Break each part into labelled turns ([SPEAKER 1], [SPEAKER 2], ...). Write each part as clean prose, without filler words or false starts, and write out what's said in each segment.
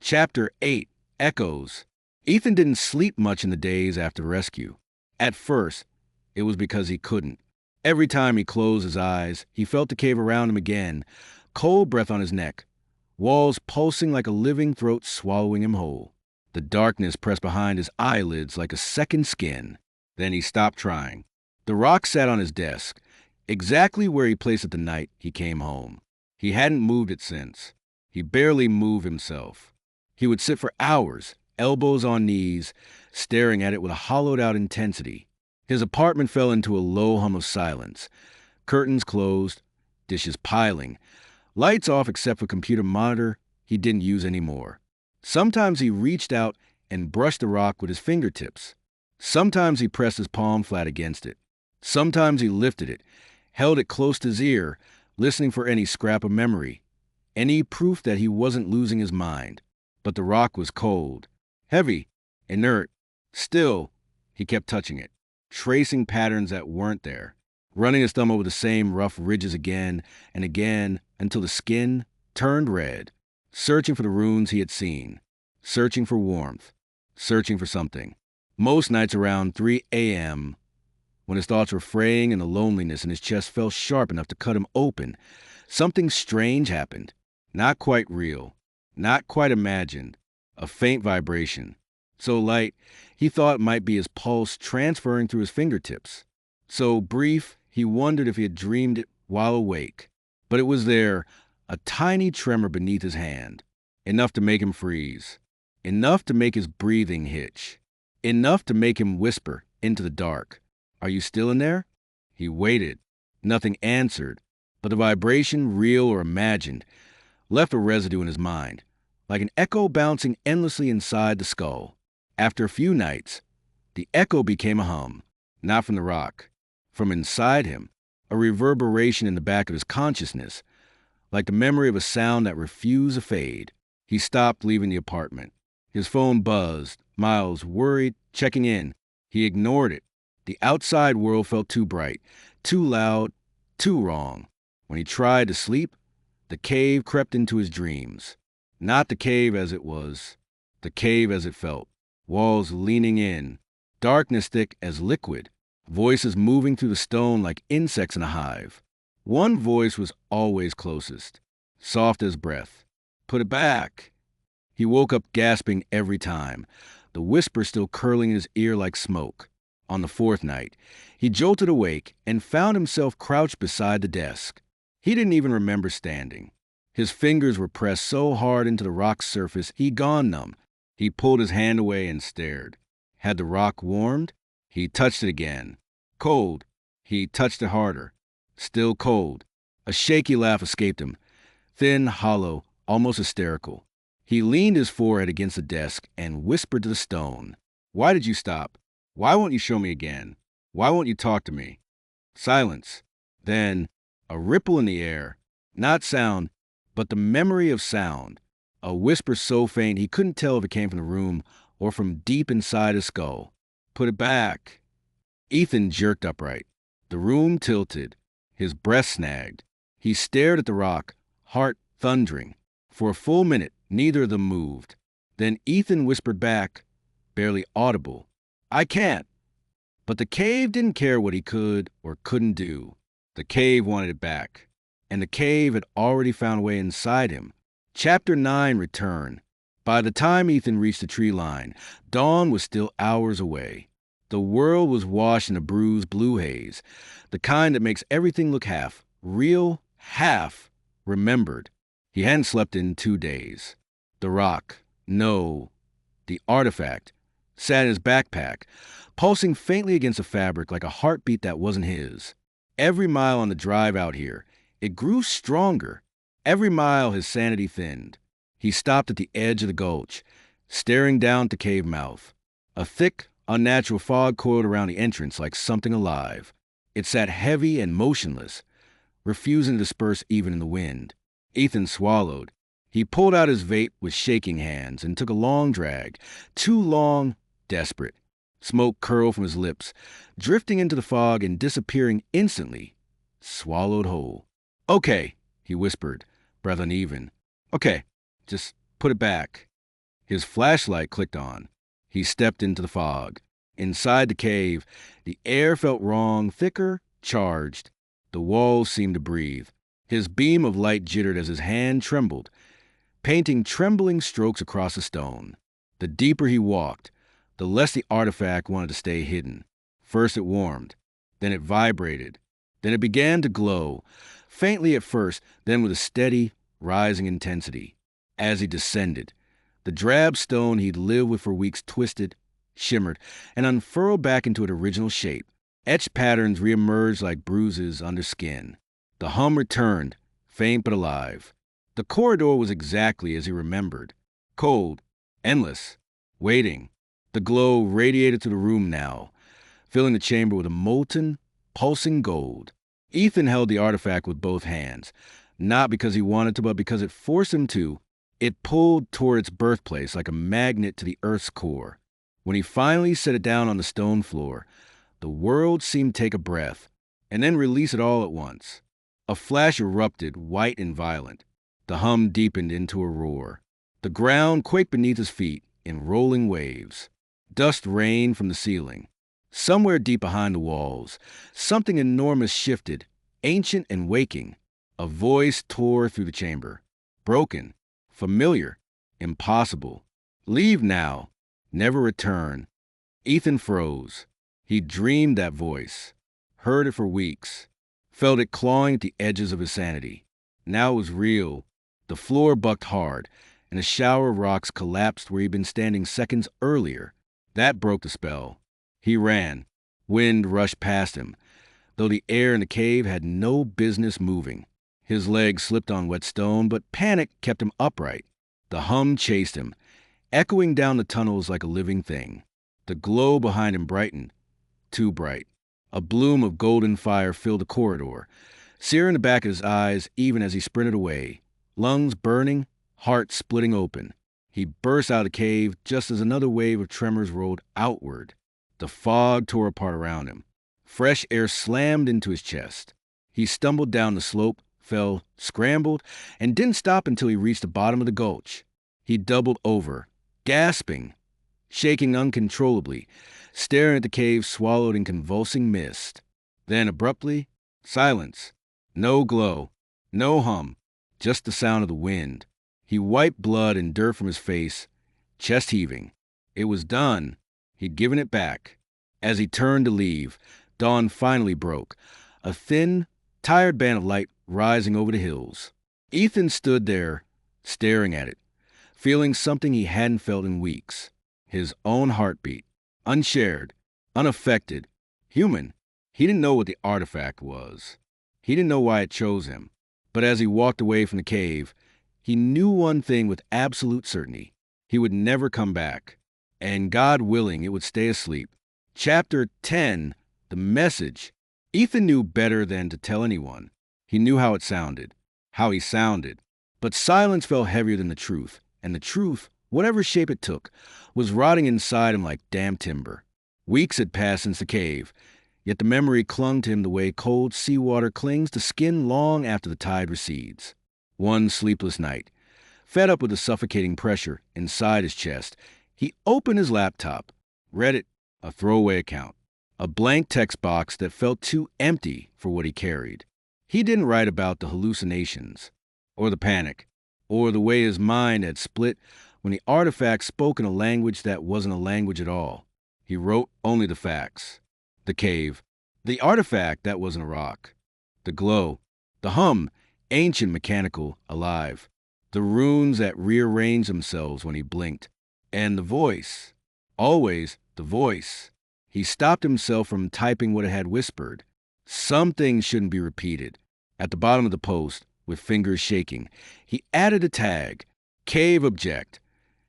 [SPEAKER 1] Chapter 8, Echoes. Ethan didn't sleep much in the days after rescue. At first, it was because he couldn't. Every time he closed his eyes, he felt the cave around him again, cold breath on his neck, walls pulsing like a living throat swallowing him whole. The darkness pressed behind his eyelids like a second skin. Then he stopped trying. The rock sat on his desk, exactly where he placed it the night he came home. He hadn't moved it since. He barely moved himself. He would sit for hours, elbows on knees, staring at it with a hollowed-out intensity. His apartment fell into a low hum of silence. Curtains closed, dishes piling, lights off except for computer monitor he didn't use anymore. Sometimes he reached out and brushed the rock with his fingertips. Sometimes he pressed his palm flat against it. Sometimes he lifted it, held it close to his ear, listening for any scrap of memory, any proof that he wasn't losing his mind. But the rock was cold, heavy, inert. Still, he kept touching it, tracing patterns that weren't there, running his thumb over the same rough ridges again and again until the skin turned red, searching for the runes he had seen, searching for warmth, searching for something. Most nights around 3 a.m., when his thoughts were fraying and the loneliness in his chest felt sharp enough to cut him open, something strange happened. Not quite real, not quite imagined, a faint vibration. So light, he thought it might be his pulse transferring through his fingertips. So brief, he wondered if he had dreamed it while awake. But it was there, a tiny tremor beneath his hand, enough to make him freeze, enough to make his breathing hitch, enough to make him whisper into the dark, "Are you still in there?" He waited. Nothing answered, but the vibration, real or imagined, left a residue in his mind, like an echo bouncing endlessly inside the skull. After a few nights, the echo became a hum, not from the rock, from inside him, a reverberation in the back of his consciousness, like the memory of a sound that refused to fade. He stopped leaving the apartment. His phone buzzed, Miles worried, checking in. He ignored it. The outside world felt too bright, too loud, too wrong. When he tried to sleep, the cave crept into his dreams. Not the cave as it was, the cave as it felt. Walls leaning in, darkness thick as liquid, voices moving through the stone like insects in a hive. One voice was always closest, soft as breath. "Put it back." He woke up gasping every time, the whisper still curling in his ear like smoke. On the fourth night, he jolted awake and found himself crouched beside the desk. He didn't even remember standing. His fingers were pressed so hard into the rock's surface he'd gone numb. He pulled his hand away and stared. Had the rock warmed? He touched it again. Cold. He touched it harder. Still cold. A shaky laugh escaped him, thin, hollow, almost hysterical. He leaned his forehead against the desk and whispered to the stone, "Why did you stop? Why won't you show me again? Why won't you talk to me?" Silence. Then a ripple in the air. Not sound, but the memory of sound. A whisper so faint he couldn't tell if it came from the room or from deep inside his skull. "Put it back." Ethan jerked upright. The room tilted. His breath snagged. He stared at the rock, heart thundering. For a full minute, neither of them moved. Then Ethan whispered back, barely audible, "I can't." But the cave didn't care what he could or couldn't do. The cave wanted it back. And the cave had already found a way inside him. Chapter 9 returned. By the time Ethan reached the tree line, dawn was still hours away. The world was washed in a bruised blue haze, the kind that makes everything look half real, half remembered. He hadn't slept in 2 days. The rock, no, the artifact, sat in his backpack, pulsing faintly against the fabric like a heartbeat that wasn't his. Every mile on the drive out here, it grew stronger. Every mile his sanity thinned. He stopped at the edge of the gulch, staring down at the cave mouth. A thick, unnatural fog coiled around the entrance like something alive. It sat heavy and motionless, refusing to disperse even in the wind. Ethan swallowed. He pulled out his vape with shaking hands and took a long drag. Too long, desperate. Smoke curled from his lips, drifting into the fog and disappearing instantly. Swallowed whole. "Okay," he whispered, breath uneven. "Okay, just put it back." His flashlight clicked on. He stepped into the fog. Inside the cave, the air felt wrong, thicker, charged. The walls seemed to breathe. His beam of light jittered as his hand trembled, painting trembling strokes across the stone. The deeper he walked, the less the artifact wanted to stay hidden. First it warmed, then it vibrated, then it began to glow, faintly at first, then with a steady, rising intensity. As he descended, the drab stone he'd lived with for weeks twisted, shimmered, and unfurled back into its original shape. Etched patterns reemerged like bruises under skin. The hum returned, faint but alive. The corridor was exactly as he remembered. Cold, endless, waiting. The glow radiated through the room now, filling the chamber with a molten, pulsing gold. Ethan held the artifact with both hands, not because he wanted to, but because it forced him to. It pulled toward its birthplace like a magnet to the Earth's core. When he finally set it down on the stone floor, the world seemed to take a breath, and then release it all at once. A flash erupted, white and violent. The hum deepened into a roar. The ground quaked beneath his feet in rolling waves. Dust rained from the ceiling. Somewhere deep behind the walls, something enormous shifted, ancient and waking. A voice tore through the chamber. Broken, familiar, impossible. Leave now. Never return. Ethan froze. He dreamed that voice, heard it for weeks, felt it clawing at the edges of his sanity. Now it was real. The floor bucked hard, and a shower of rocks collapsed where he'd been standing seconds earlier. That broke the spell. He ran. Wind rushed past him, though the air in the cave had no business moving. His legs slipped on wet stone, but panic kept him upright. The hum chased him, echoing down the tunnels like a living thing. The glow behind him brightened, too bright. A bloom of golden fire filled the corridor, searing the back of his eyes even as he sprinted away. Lungs burning, heart splitting open. He burst out of the cave just as another wave of tremors rolled outward. The fog tore apart around him. Fresh air slammed into his chest. He stumbled down the slope, fell, scrambled, and didn't stop until he reached the bottom of the gulch. He doubled over, gasping, shaking uncontrollably, staring at the cave swallowed in convulsing mist. Then abruptly, silence. No glow, no hum, just the sound of the wind. He wiped blood and dirt from his face, chest heaving. It was done. He'd given it back. As he turned to leave, dawn finally broke, a thin, tired band of light rising over the hills. Ethan stood there, staring at it, feeling something he hadn't felt in weeks. His own heartbeat, unshared, unaffected, human. He didn't know what the artifact was. He didn't know why it chose him. But as he walked away from the cave, he knew one thing with absolute certainty. He would never come back. And God willing, it would stay asleep. Chapter 10, The Message. Ethan knew better than to tell anyone. He knew how it sounded, how he sounded. But silence felt heavier than the truth, and the truth, whatever shape it took, was rotting inside him like damp timber. Weeks had passed since the cave, yet the memory clung to him the way cold seawater clings to skin long after the tide recedes. One sleepless night, fed up with the suffocating pressure inside his chest, he opened his laptop, read it, a throwaway account, a blank text box that felt too empty for what he carried. He didn't write about the hallucinations, or the panic, or the way his mind had split when the artifact spoke in a language that wasn't a language at all. He wrote only the facts. The cave, the artifact that wasn't a rock, the glow, the hum, ancient, mechanical, alive, the runes that rearranged themselves when he blinked, and the voice, always the voice. He stopped himself from typing what it had whispered. Some things shouldn't be repeated. At the bottom of the post, with fingers shaking, he added a tag, Cave Object.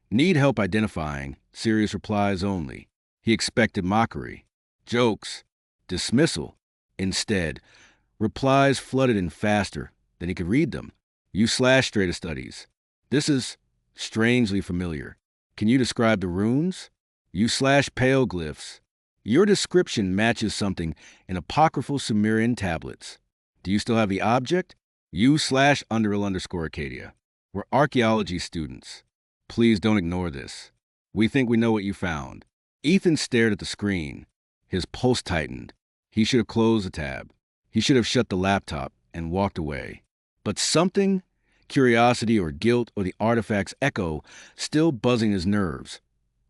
[SPEAKER 1] Need help identifying, serious replies only. He expected mockery, jokes, dismissal. Instead, replies flooded in faster than he could read them. U/Strata Studies. This is strangely familiar. Can you describe the runes? U/Pale Glyphs. Your description matches something in apocryphal Sumerian tablets. Do you still have the object? U/__Acadia. We're archaeology students. Please don't ignore this. We think we know what you found. Ethan stared at the screen. His pulse tightened. He should have closed the tab. He should have shut the laptop and walked away. But something, curiosity or guilt or the artifact's echo, still buzzing his nerves,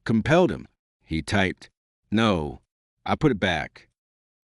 [SPEAKER 1] compelled him. He typed, "No, I put it back."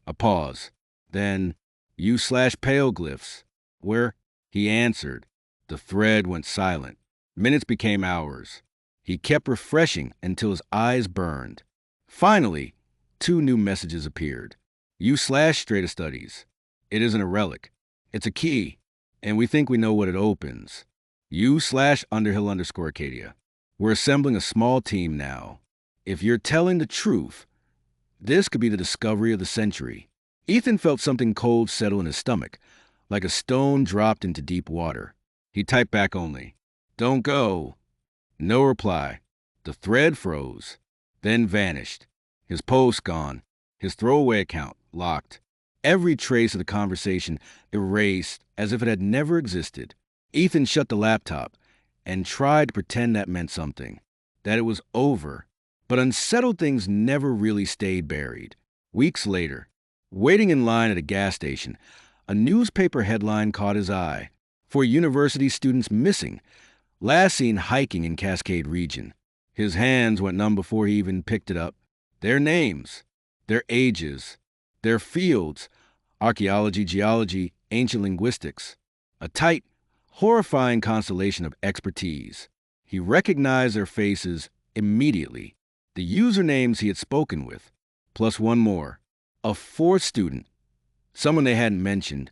[SPEAKER 1] A pause. Then, "U/paleoglyphs. Where?" He answered. The thread went silent. Minutes became hours. He kept refreshing until his eyes burned. Finally, 2 new messages appeared. U/Strata Studies. It isn't a relic. It's a key, and we think we know what it opens. U/Underhill_Acadia. We're assembling a small team now. If you're telling the truth, this could be the discovery of the century. Ethan felt something cold settle in his stomach, like a stone dropped into deep water. He typed back only, "Don't go." No reply. The thread froze, then vanished. His post gone. His throwaway account locked. Every trace of the conversation erased as if it had never existed. Ethan shut the laptop and tried to pretend that meant something, that it was over. But unsettled things never really stayed buried. Weeks later, waiting in line at a gas station, a newspaper headline caught his eye. "For university students missing, last seen hiking in Cascade region." His hands went numb before he even picked it up. Their names, their ages, their fields, archaeology, geology, ancient linguistics. A tight, horrifying constellation of expertise. He recognized their faces immediately. The usernames he had spoken with, plus one more. A 4th student. Someone they hadn't mentioned.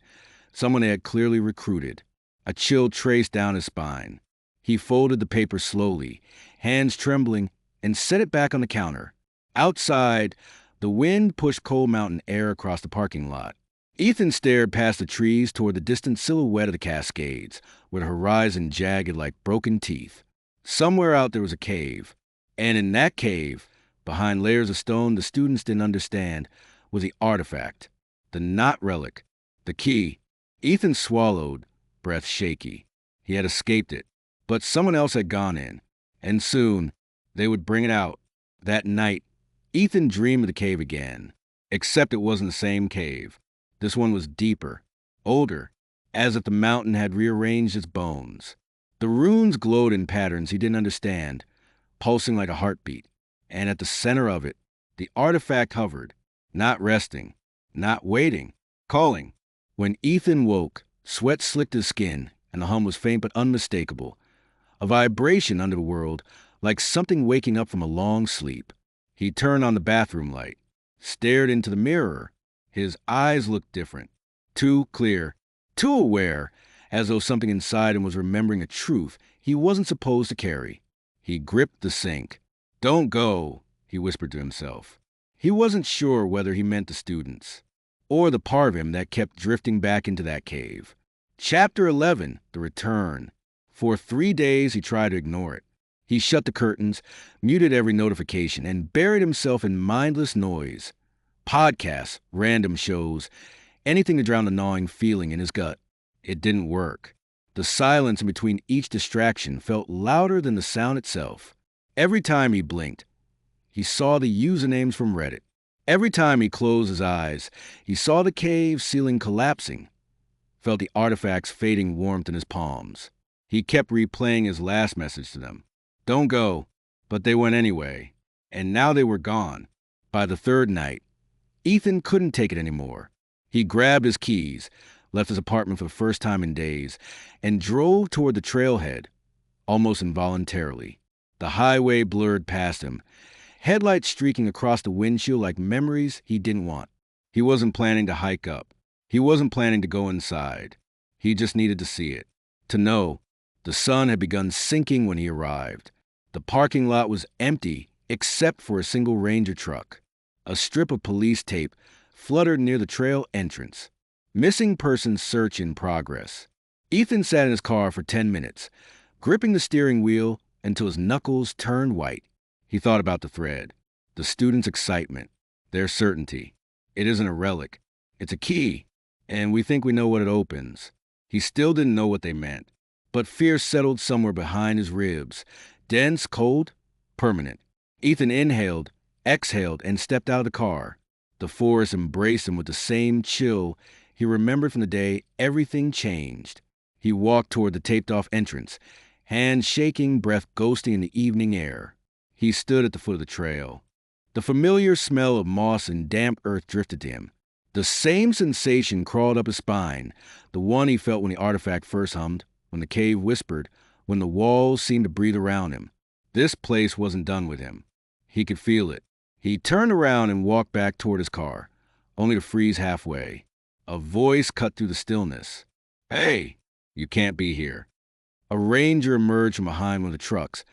[SPEAKER 1] Someone they had clearly recruited. A chill traced down his spine. He folded the paper slowly, hands trembling, and set it back on the counter. Outside, the wind pushed cold mountain air across the parking lot. Ethan stared past the trees toward the distant silhouette of the Cascades, with the horizon jagged like broken teeth. Somewhere out there was a cave, and in that cave, behind layers of stone the students didn't understand, was the artifact, the not relic, the key. Ethan swallowed, breath shaky. He had escaped it, but someone else had gone in, and soon they would bring it out. That night, Ethan dreamed of the cave again, except it wasn't the same cave. This one was deeper, older, as if the mountain had rearranged its bones. The runes glowed in patterns he didn't understand, pulsing like a heartbeat, and at the center of it, the artifact hovered, not resting, not waiting, calling. When Ethan woke, sweat slicked his skin, and the hum was faint but unmistakable. A vibration under the world, like something waking up from a long sleep. He turned on the bathroom light, stared into the mirror. His eyes looked different, too clear, too aware, as though something inside him was remembering a truth he wasn't supposed to carry. He gripped the sink. "Don't go," he whispered to himself. He wasn't sure whether he meant the students, or the part of him that kept drifting back into that cave. Chapter 11, The Return. For 3 days he tried to ignore it. He shut the curtains, muted every notification, and buried himself in mindless noise. Podcasts, random shows, anything to drown the gnawing feeling in his gut. It didn't work. The silence in between each distraction felt louder than the sound itself. Every time he blinked, he saw the usernames from Reddit. Every time he closed his eyes, he saw the cave ceiling collapsing, felt the artifact's fading warmth in his palms. He kept replaying his last message to them. "Don't go." But they went anyway. And now they were gone. By the 3rd night, Ethan couldn't take it anymore. He grabbed his keys, left his apartment for the first time in days, and drove toward the trailhead, almost involuntarily. The highway blurred past him, headlights streaking across the windshield like memories he didn't want. He wasn't planning to hike up. He wasn't planning to go inside. He just needed to see it, to know. The sun had begun sinking when he arrived. The parking lot was empty except for a single Ranger truck. A strip of police tape fluttered near the trail entrance. Missing persons search in progress. Ethan sat in his car for 10 minutes, gripping the steering wheel until his knuckles turned white. He thought about the thread, the students' excitement, their certainty. It isn't a relic. It's a key, and we think we know what it opens. He still didn't know what they meant, but fear settled somewhere behind his ribs, Dense, cold, permanent. Ethan inhaled, exhaled, and stepped out of the car. The forest embraced him with the same chill he remembered from the day everything changed. He walked toward the taped-off entrance, hands shaking, breath ghosting in the evening air. He stood at the foot of the trail. The familiar smell of moss and damp earth drifted to him. The same sensation crawled up his spine, the one he felt when the artifact first hummed, when the cave whispered, when the walls seemed to breathe around him. This place wasn't done with him. He could feel it. He turned around and walked back toward his car, only to freeze halfway. A voice cut through the stillness. "Hey, you can't be here." A ranger emerged from behind one of the trucks,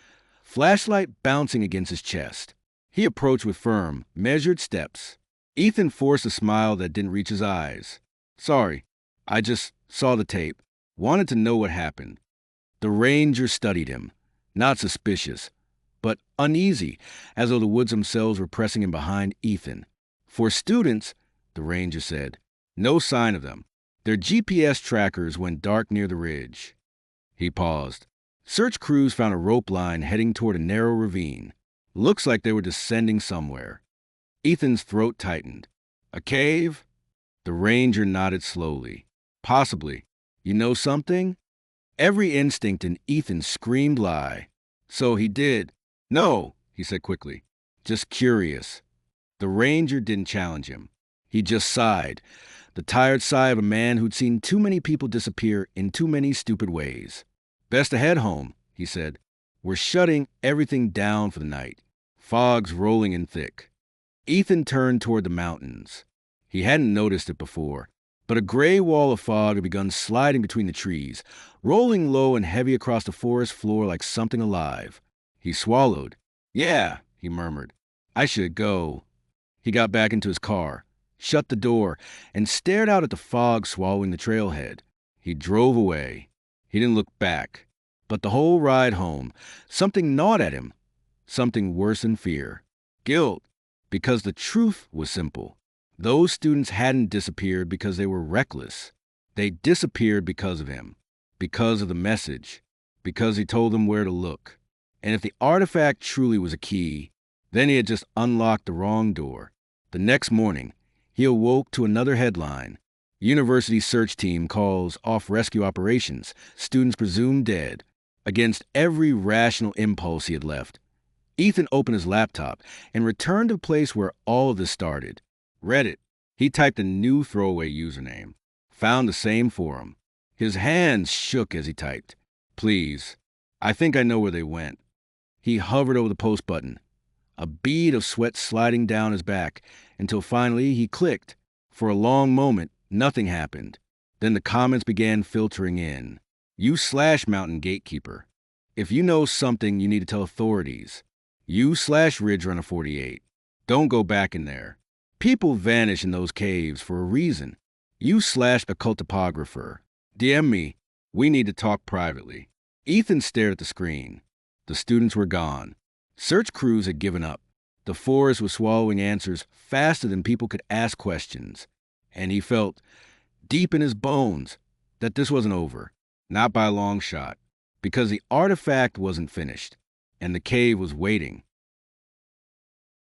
[SPEAKER 1] flashlight bouncing against his chest. He approached with firm, measured steps. Ethan forced a smile that didn't reach his eyes. "Sorry, I just saw the tape. Wanted to know what happened." The ranger studied him, not suspicious, but uneasy, as though the woods themselves were pressing him behind Ethan. "For students," the ranger said, "no sign of them. Their GPS trackers went dark near the ridge." He paused. Search crews found a rope line heading toward a narrow ravine. Looks like they were descending somewhere. Ethan's throat tightened. "A cave?" The ranger nodded slowly. "Possibly. You know something?" Every instinct in Ethan screamed lie. "So he did." "No," he said quickly. "Just curious." The ranger didn't challenge him. He just sighed, the tired sigh of a man who'd seen too many people disappear in too many stupid ways. "Best to head home," he said. "We're shutting everything down for the night. Fog's rolling in thick." Ethan turned toward the mountains. He hadn't noticed it before, but a gray wall of fog had begun sliding between the trees, rolling low and heavy across the forest floor like something alive. He swallowed. "Yeah," he murmured. "I should go." He got back into his car, shut the door, and stared out at the fog swallowing the trailhead. He drove away. He didn't look back. But the whole ride home, something gnawed at him. Something worse than fear. Guilt. Because the truth was simple. Those students hadn't disappeared because they were reckless. They disappeared because of him. Because of the message. Because he told them where to look. And if the artifact truly was a key, then he had just unlocked the wrong door. The next morning, he awoke to another headline. University search team calls off rescue operations. Students presumed dead. Against every rational impulse he had left. Ethan opened his laptop and returned to the place where all of this started. Reddit. He typed a new throwaway username. Found the same forum. His hands shook as he typed. "Please. I think I know where they went." He hovered over the post button. A bead of sweat sliding down his back until finally he clicked. For a long moment, nothing happened. Then the comments began filtering in. "You/Mountain Gatekeeper. If you know something, you need to tell authorities. You/Ridge Runner 48. Don't go back in there. People vanish in those caves for a reason. You/Occult Topographer. DM me. We need to talk privately." Ethan stared at the screen. The students were gone. Search crews had given up. The forest was swallowing answers faster than people could ask questions. And he felt, deep in his bones, that this wasn't over. Not by a long shot. Because the artifact wasn't finished. And the cave was waiting.